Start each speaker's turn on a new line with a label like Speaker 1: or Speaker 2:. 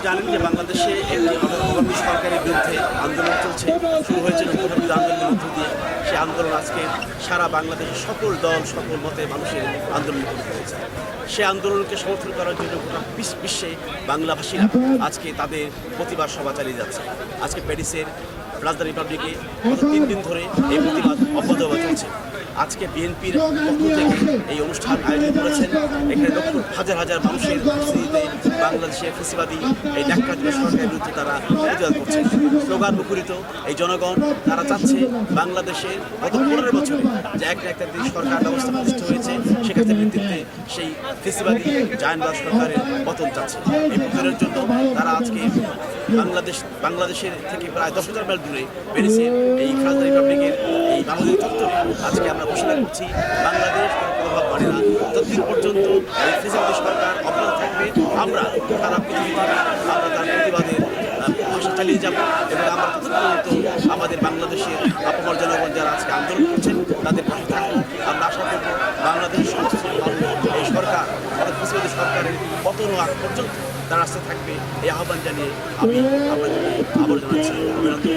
Speaker 1: জানেন যে বাংলাদেশে একটি অনাগত সরকারের বিরুদ্ধে আন্দোলন চলছে। শুরু হয়েছিল কোটাবিরোধী আন্দোলনের মধ্য দিয়ে। সেই আন্দোলন আজকে সারা বাংলাদেশের সকল দল সকল মতে মানুষের আন্দোলন করতে হয়েছে। সে আন্দোলনকে সমর্থন করার জন্য গোটা বিশ্বে বাংলাভাষীরা আজকে তাদের প্রতিবাদ সভা চালিয়ে যাচ্ছে। আজকে প্যারিসের রাজধানী রিপাবলিকে গত 3 দিন ধরে এই প্রতিবাদ অব্যাহত চলছে। আজকে বিএনপির পক্ষ থেকে এই অনুষ্ঠান আয়োজন করেছেন। এখানে হাজার হাজার মানুষের উপস্থিতিতে বাংলাদেশের ফ্যাসিবাদী এই ন্যাক্কারজনক সরকারের বিরুদ্ধে তারা প্রতিবাদ করছে। স্লোগান মুখরিত এই জনগণ তারা চাচ্ছে বাংলাদেশের গত 15 বছরে যে একটা দেশ সরকার ব্যবস্থা প্রতিষ্ঠা হয়েছে সেখানে নেতৃত্বে সেই ফ্যাসিবাদী জায়নবাদ সরকারের পতন চাচ্ছে। এই পতনের জন্য তারা আজকে বাংলাদেশের থেকে প্রায় 10,000 মাইল দূরে প্যারিসের এই রাজধানী রিপাবলিকের এই বাংলাদেশ চত্বরে আজকে আমরা ঘোষণা করছি বাংলাদেশ প্রভাব মানে না। যতদিন পর্যন্ত এই ফ্যাসিবাদী সরকার অব্যাহত থাকবে আমরা তারা পৃথিবী থেকে আমরা তার প্রতিবাদের ভাষা চালিয়ে যাব এবং আমরা ততদিন আমাদের বাংলাদেশের আপামর জনগণ যারা আজকে আন্দোলন করছেন তাদের পাশে থাকবো। আমরা আশা করব বাংলাদেশের সমস্ত এই সরকার অর্থাৎ ফ্যাসিবাদী সরকারের পতন আগ পর্যন্ত তার রাস্তায় থাকবে এই আহ্বান জানিয়ে আমি আপনাদেরকে আবার জানাচ্ছি অভিনন্দন।